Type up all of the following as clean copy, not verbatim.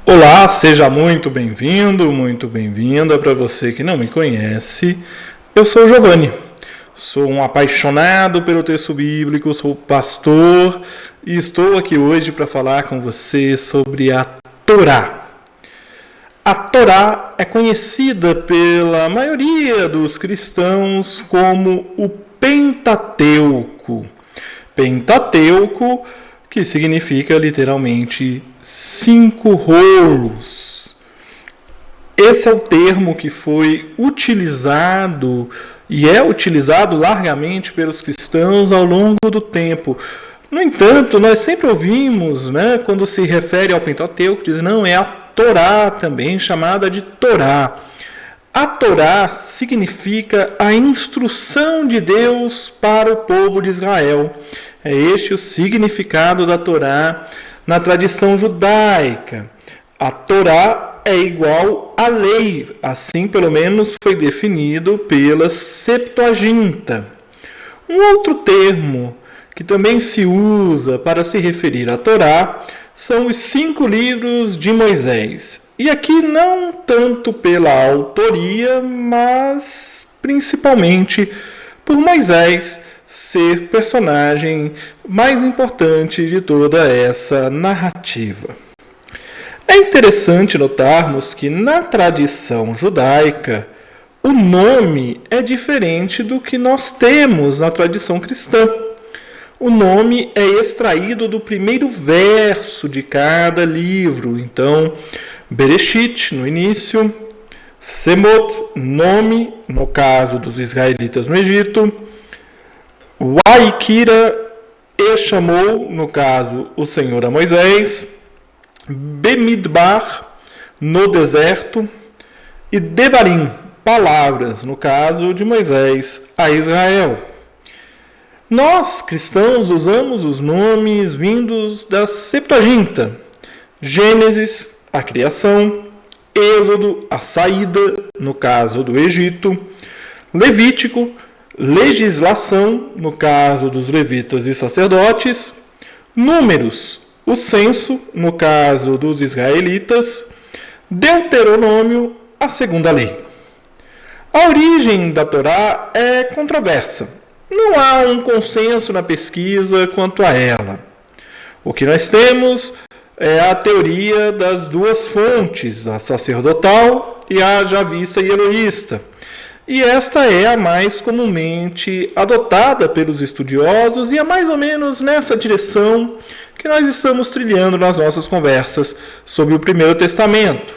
Olá, seja muito bem-vindo, muito bem-vinda. Para você que não me conhece, eu sou o Giovanni, sou um apaixonado pelo texto bíblico, sou pastor e estou aqui hoje para falar com você sobre a Torá. A Torá é conhecida pela maioria dos cristãos como o Pentateuco. Pentateuco, que significa literalmente 5 rolos. Esse é o termo que foi utilizado e é utilizado largamente pelos cristãos ao longo do tempo. No entanto, nós sempre ouvimos, quando se refere ao Pentateuco, diz não, é a Torá também, chamada de Torá. A Torá significa a instrução de Deus para o povo de Israel. É este o significado da Torá na tradição judaica. A Torá é igual à lei, assim pelo menos foi definido pela Septuaginta. Um outro termo que também se usa para se referir à Torá são os 5 livros de Moisés. E aqui não tanto pela autoria, mas principalmente por Moisés ser personagem mais importante de toda essa narrativa. É interessante notarmos que na tradição judaica o nome é diferente do que nós temos na tradição cristã. O nome é extraído do primeiro verso de cada livro. Então, Bereshit, no início, Semot, nome, no caso dos israelitas no Egito, Vaikira, e chamou, no caso, o Senhor a Moisés, Bemidbar, no deserto, e Devarim, palavras, no caso de Moisés a Israel. Nós, cristãos, usamos os nomes vindos da Septuaginta. Gênesis, a criação, Êxodo, a saída, no caso do Egito, Levítico, legislação, no caso dos levitas e sacerdotes, Números, o censo, no caso dos israelitas, Deuteronômio, a segunda lei. A origem da Torá é controversa. Não há um consenso na pesquisa quanto a ela. O que nós temos é a teoria das 2 fontes, a sacerdotal e a javista e eloísta. E esta é a mais comumente adotada pelos estudiosos e é mais ou menos nessa direção que nós estamos trilhando nas nossas conversas sobre o Primeiro Testamento.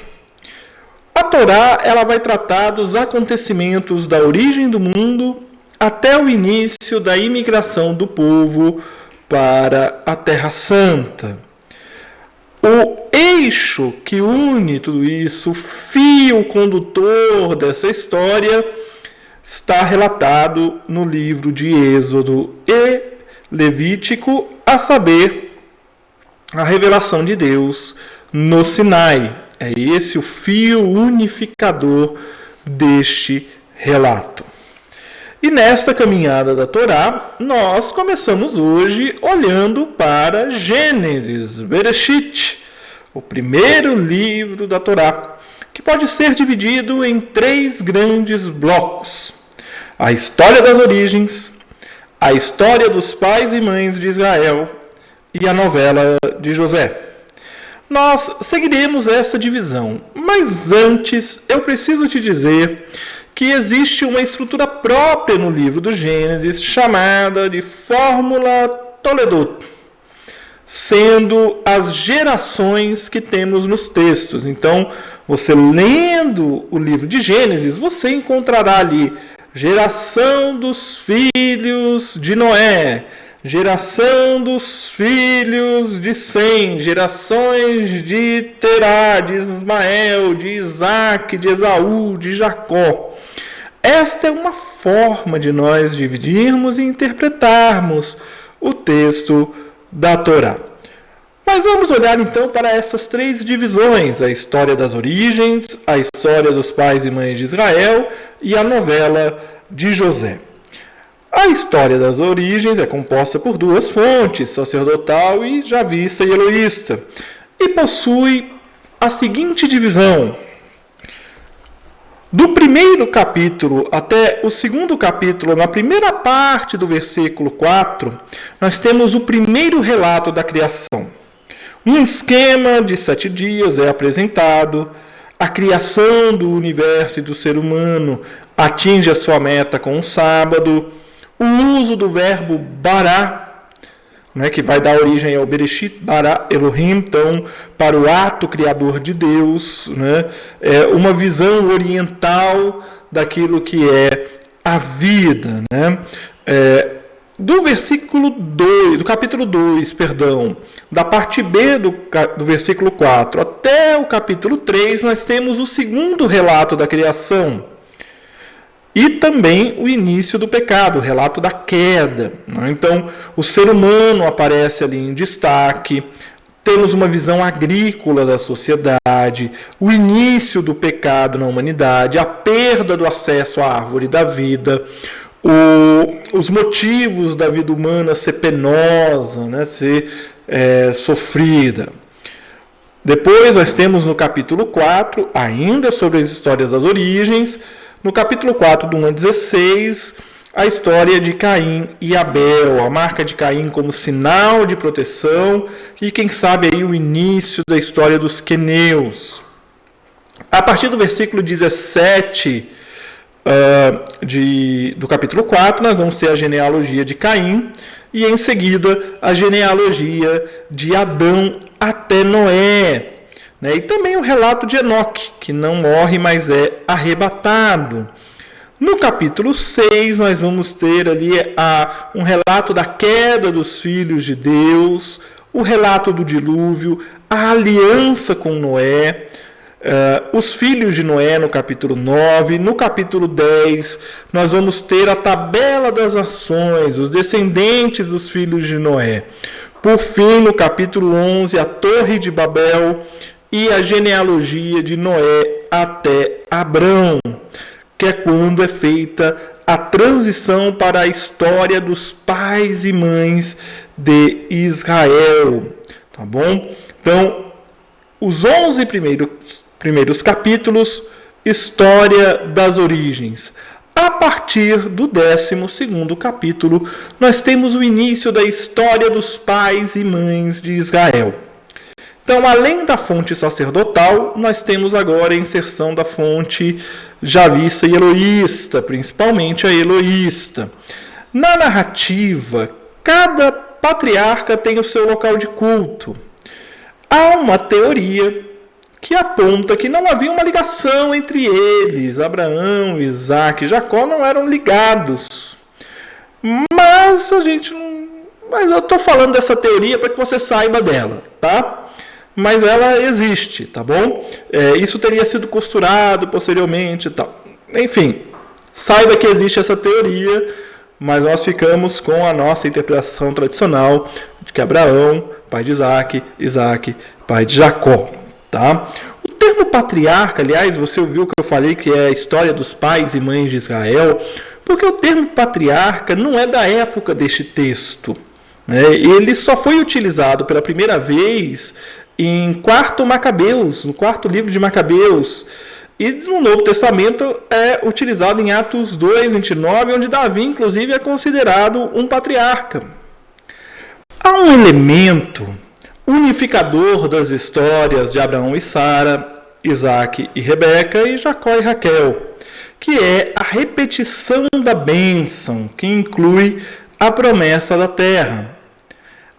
A Torá ela vai tratar dos acontecimentos da origem do mundo até o início da imigração do povo para a Terra Santa. O eixo que une tudo isso, o fio condutor dessa história, está relatado no livro de Êxodo e Levítico, a saber, a revelação de Deus no Sinai. É esse o fio unificador deste relato. E nesta caminhada da Torá, nós começamos hoje olhando para Gênesis, Bereshit, o primeiro livro da Torá, que pode ser dividido em 3 grandes blocos. A história das origens, a história dos pais e mães de Israel e a novela de José. Nós seguiremos essa divisão, mas antes eu preciso te dizer que existe uma estrutura própria no livro do Gênesis chamada de Fórmula Toledot, sendo as gerações que temos nos textos. Então, você lendo o livro de Gênesis, você encontrará ali geração dos filhos de Noé, geração dos filhos de Sem, gerações de Terá, de Ismael, de Isaac, de Esaú, de Jacó. Esta é uma forma de nós dividirmos e interpretarmos o texto da Torá. Mas vamos olhar então para estas 3 divisões, a história das origens, a história dos pais e mães de Israel e a novela de José. A história das origens é composta por 2 fontes, sacerdotal e javista e eloísta, e possui a seguinte divisão. Do primeiro capítulo até o segundo capítulo, na primeira parte do versículo 4, nós temos o primeiro relato da criação. Um esquema de 7 dias é apresentado, a criação do universo e do ser humano atinge a sua meta com o sábado, o uso do verbo bará, né, que vai dar origem ao Bereshit bara Elohim, então, para o ato criador de Deus, né, é uma visão oriental daquilo que é a vida, né. Do versículo 2, do capítulo 2, da parte B do versículo 4 até o capítulo 3, nós temos o segundo relato da criação. E também o início do pecado, o relato da queda. Então, o ser humano aparece ali em destaque, temos uma visão agrícola da sociedade, o início do pecado na humanidade, a perda do acesso à árvore da vida, os motivos da vida humana ser penosa, né, ser sofrida. Depois nós temos no capítulo 4, ainda sobre as histórias das origens, no capítulo 4, do 1 a 16, a história de Caim e Abel, a marca de Caim como sinal de proteção e, quem sabe, aí o início da história dos queneus. A partir do versículo 17 do capítulo 4, nós vamos ter a genealogia de Caim e, em seguida, a genealogia de Adão até Noé. E também o relato de Enoque, que não morre, mas é arrebatado. No capítulo 6, nós vamos ter ali um relato da queda dos filhos de Deus, o relato do dilúvio, a aliança com Noé, os filhos de Noé no capítulo 9. No capítulo 10, nós vamos ter a tabela das nações, os descendentes dos filhos de Noé. Por fim, no capítulo 11, a Torre de Babel e a genealogia de Noé até Abrão, que é quando é feita a transição para a história dos pais e mães de Israel. Tá bom? Então, os 11 primeiros capítulos, história das origens. A partir do 12º capítulo, nós temos o início da história dos pais e mães de Israel. Então, além da fonte sacerdotal, nós temos agora a inserção da fonte javista e eloísta, principalmente a eloísta. Na narrativa, cada patriarca tem o seu local de culto. Há uma teoria que aponta que não havia uma ligação entre eles. Abraão, Isaac e Jacó não eram ligados. Mas eu estou falando dessa teoria para que você saiba dela, tá? Mas ela existe, tá bom? Isso teria sido costurado posteriormente e tal. Enfim, saiba que existe essa teoria, mas nós ficamos com a nossa interpretação tradicional de que Abraão, pai de Isaac, Isaac, pai de Jacó, tá? O termo patriarca, aliás, você ouviu que eu falei que é a história dos pais e mães de Israel, porque o termo patriarca não é da época deste texto, né? Ele só foi utilizado pela primeira vez em no quarto livro de Macabeus, e no Novo Testamento é utilizado em Atos 2, 29, onde Davi, inclusive, é considerado um patriarca. Há um elemento unificador das histórias de Abraão e Sara, Isaac e Rebeca e Jacó e Raquel, que é a repetição da bênção, que inclui a promessa da terra.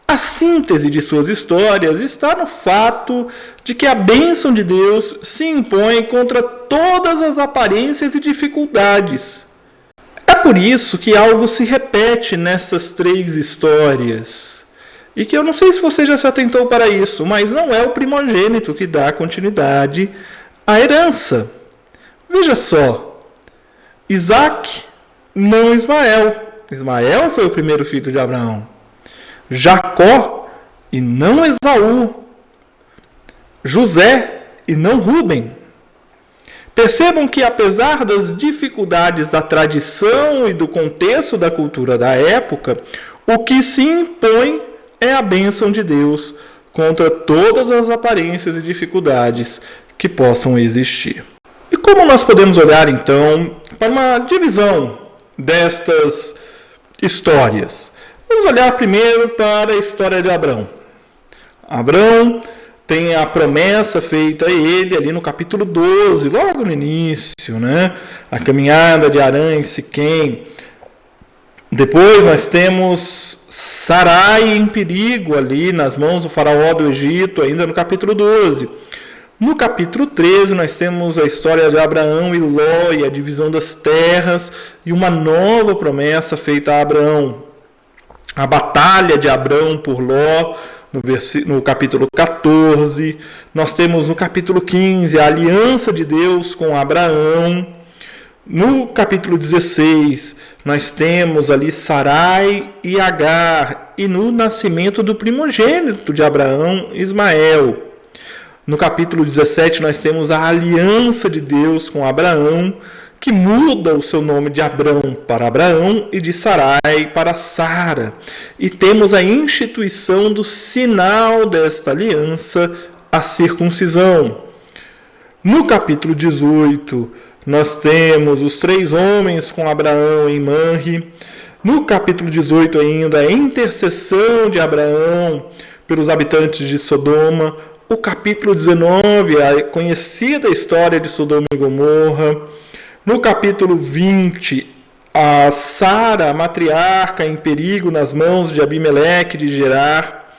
A síntese de suas histórias está no fato de que a bênção de Deus se impõe contra todas as aparências e dificuldades. É por isso que algo se repete nessas 3 histórias. E que eu não sei se você já se atentou para isso, mas não é o primogênito que dá continuidade à herança. Veja só, Isaac, não Ismael. Ismael foi o primeiro filho de Abraão. Jacó e não Esaú. José e não Rúben. Percebam que, apesar das dificuldades da tradição e do contexto da cultura da época, o que se impõe é a bênção de Deus contra todas as aparências e dificuldades que possam existir. E como nós podemos olhar, então, para uma divisão destas histórias? Vamos olhar primeiro para a história de Abrão. Abrão tem a promessa feita a ele ali no capítulo 12, logo no início, né? A caminhada de Harã em Siquém. Depois nós temos Sarai em perigo ali nas mãos do faraó do Egito, ainda no capítulo 12. No capítulo 13 nós temos a história de Abraão e Ló e a divisão das terras e uma nova promessa feita a Abraão. A batalha de Abrão por Ló, no capítulo 14. Nós temos no capítulo 15 a aliança de Deus com Abraão. No capítulo 16, nós temos ali Sarai e Agar, e no nascimento do primogênito de Abraão, Ismael. No capítulo 17, nós temos a aliança de Deus com Abraão, que muda o seu nome de Abrão para Abraão e de Sarai para Sara. E temos a instituição do sinal desta aliança, a circuncisão. No capítulo 18, nós temos os 3 homens com Abraão em Manre. No capítulo 18 ainda, a intercessão de Abraão pelos habitantes de Sodoma. O capítulo 19, a conhecida história de Sodoma e Gomorra. No capítulo 20, a Sara, a matriarca, em perigo nas mãos de Abimeleque de Gerar.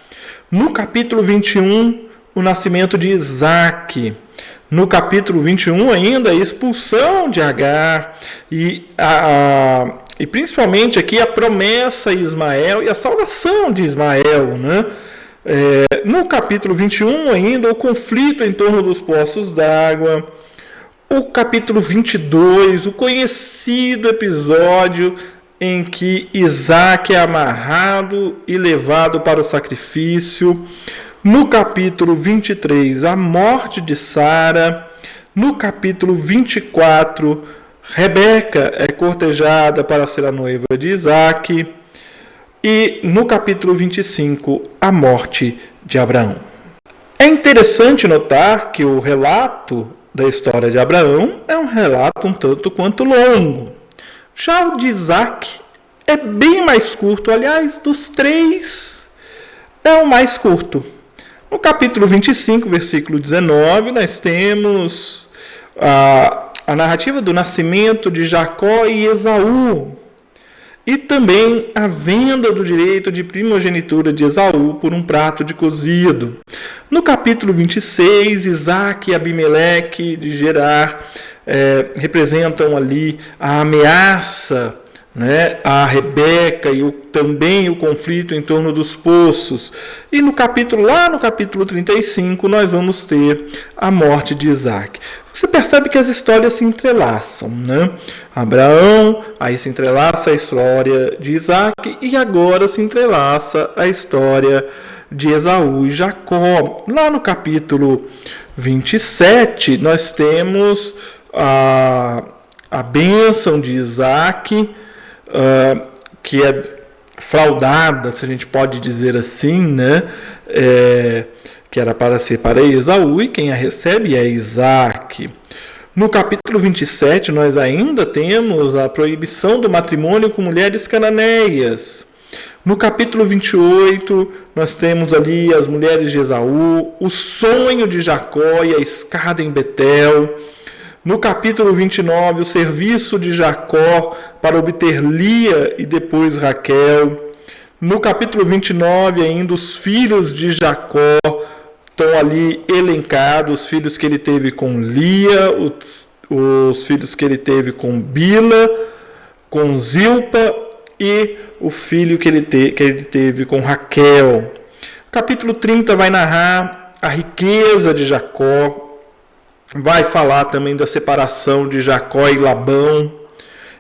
No capítulo 21, o nascimento de Isaque. No capítulo 21 ainda, a expulsão de Agar e principalmente aqui a promessa a Ismael e a salvação de Ismael, né? No capítulo 21 ainda, o conflito em torno dos poços d'água. O capítulo 22, o conhecido episódio em que Isaque é amarrado e levado para o sacrifício. No capítulo 23, a morte de Sara. No capítulo 24, Rebeca é cortejada para ser a noiva de Isaque. E no capítulo 25, a morte de Abraão. É interessante notar que o relato da história de Abraão é um relato um tanto quanto longo. Já o de Isaque é bem mais curto. Aliás, dos 3, é o mais curto. No capítulo 25, versículo 19, nós temos a narrativa do nascimento de Jacó e Esaú. E também a venda do direito de primogenitura de Esaú por um prato de cozido. No capítulo 26, Isaque e Abimeleque de Gerar representam ali a ameaça, né, a Rebeca e também o conflito em torno dos poços. E lá no capítulo 35, nós vamos ter a morte de Isaque. Você percebe que as histórias se entrelaçam, né? Abraão, aí se entrelaça a história de Isaque e agora se entrelaça a história de Esaú e Jacó. Lá no capítulo 27, nós temos a bênção de Isaque, que é fraudada, se a gente pode dizer assim, né? Que era para ser para Esaú, e quem a recebe é Isaque. No capítulo 27, nós ainda temos a proibição do matrimônio com mulheres cananeias. No capítulo 28, nós temos ali as mulheres de Esaú, o sonho de Jacó e a escada em Betel. No capítulo 29, o serviço de Jacó para obter Lia e depois Raquel. No capítulo 29, ainda os filhos de Jacó estão ali elencados, os filhos que ele teve com Lia, os filhos que ele teve com Bila, com Zilpa e o filho que ele teve com Raquel. O capítulo 30 vai narrar a riqueza de Jacó, vai falar também da separação de Jacó e Labão,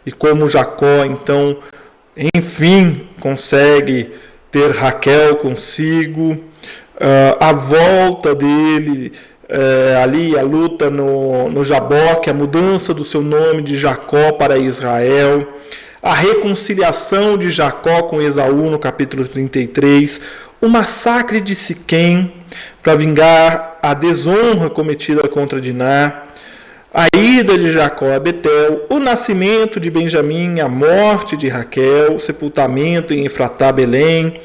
e como Jacó, então, enfim, consegue ter Raquel consigo, a volta dele, ali a luta no Jaboque, a mudança do seu nome de Jacó para Israel, a reconciliação de Jacó com Esaú no capítulo 33, o massacre de Siquém para vingar a desonra cometida contra Diná, a ida de Jacó a Betel, o nascimento de Benjamim, a morte de Raquel, o sepultamento em Efratá, Belém,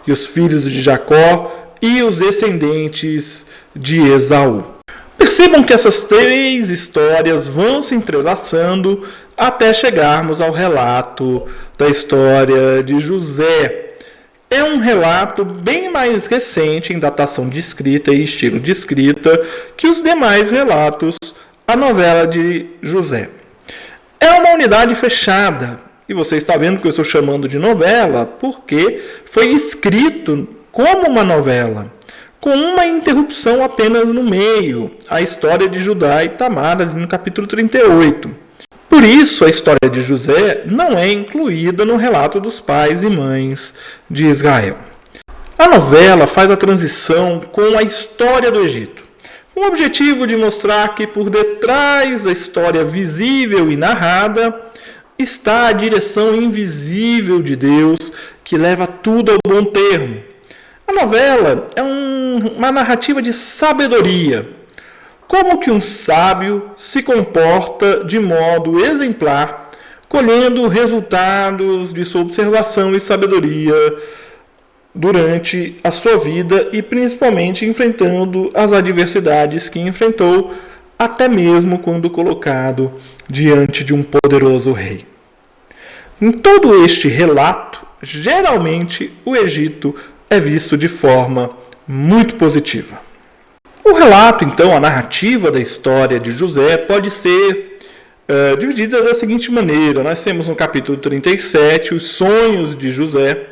e os filhos de Jacó e os descendentes de Esaú. Percebam que essas 3 histórias vão se entrelaçando até chegarmos ao relato da história de José. É um relato bem mais recente em datação de escrita e estilo de escrita que os demais relatos, a novela de José. É uma unidade fechada, e você está vendo que eu estou chamando de novela porque foi escrito como uma novela, com uma interrupção apenas no meio, a história de Judá e Tamar, ali no capítulo 38. Por isso, a história de José não é incluída no relato dos pais e mães de Israel. A novela faz a transição com a história do Egito, com o objetivo de mostrar que por detrás da história visível e narrada está a direção invisível de Deus que leva tudo ao bom termo. A novela é uma narrativa de sabedoria. Como que um sábio se comporta de modo exemplar, colhendo resultados de sua observação e sabedoria durante a sua vida e principalmente enfrentando as adversidades que enfrentou, até mesmo quando colocado diante de um poderoso rei. Em todo este relato, geralmente o Egito é visto de forma muito positiva. O relato, então, a narrativa da história de José pode ser dividida da seguinte maneira. Nós temos no capítulo 37 os sonhos de José,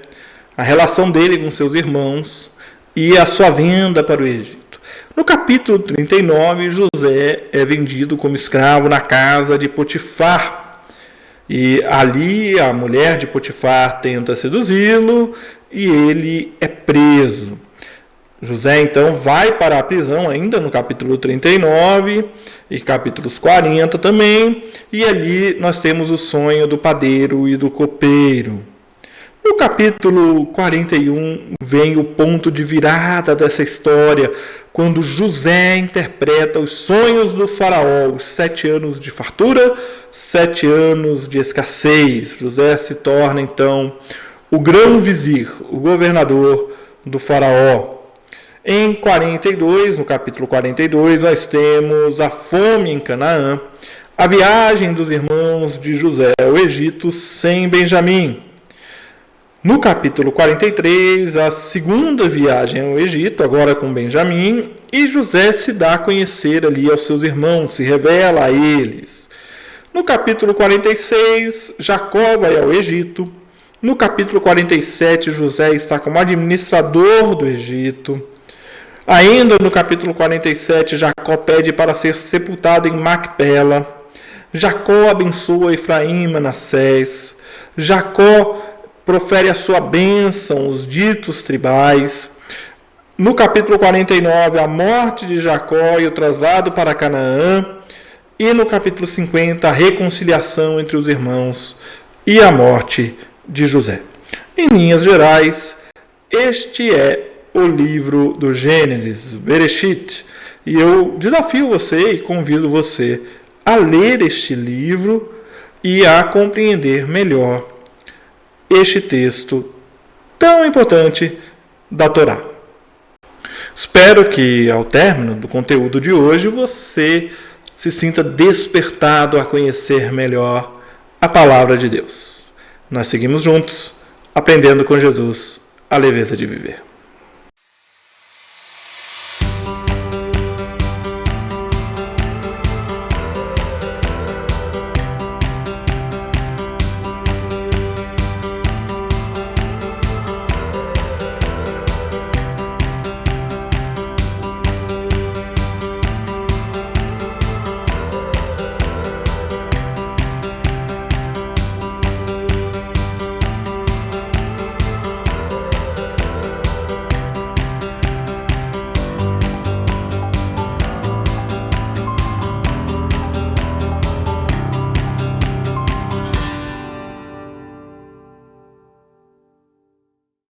a relação dele com seus irmãos e a sua venda para o Egito. No capítulo 39, José é vendido como escravo na casa de Potifar. E ali a mulher de Potifar tenta seduzi-lo e ele é preso. José então vai para a prisão ainda no capítulo 39 e capítulos 40 também. E ali nós temos o sonho do padeiro e do copeiro. No capítulo 41 vem o ponto de virada dessa história, quando José interpreta os sonhos do faraó, os 7 anos de fartura, 7 anos de escassez. José se torna então o grão-vizir, o governador do faraó. Em 42, no capítulo 42, nós temos a fome em Canaã, a viagem dos irmãos de José ao Egito sem Benjamim. No capítulo 43, a segunda viagem ao Egito, agora com Benjamim, e José se dá a conhecer ali aos seus irmãos, se revela a eles. No capítulo 46, Jacó vai ao Egito. No capítulo 47, José está como administrador do Egito. Ainda no capítulo 47, Jacó pede para ser sepultado em Macpela. Jacó abençoa Efraim e Manassés. Jacó profere a sua bênção, os ditos tribais. No capítulo 49, a morte de Jacó e o traslado para Canaã. E no capítulo 50, a reconciliação entre os irmãos e a morte de José. Em linhas gerais, este é o livro do Gênesis, Bereshit. E eu desafio você e convido você a ler este livro e a compreender melhor este texto tão importante da Torá. Espero que ao término do conteúdo de hoje você se sinta despertado a conhecer melhor a palavra de Deus. Nós seguimos juntos, aprendendo com Jesus a leveza de viver.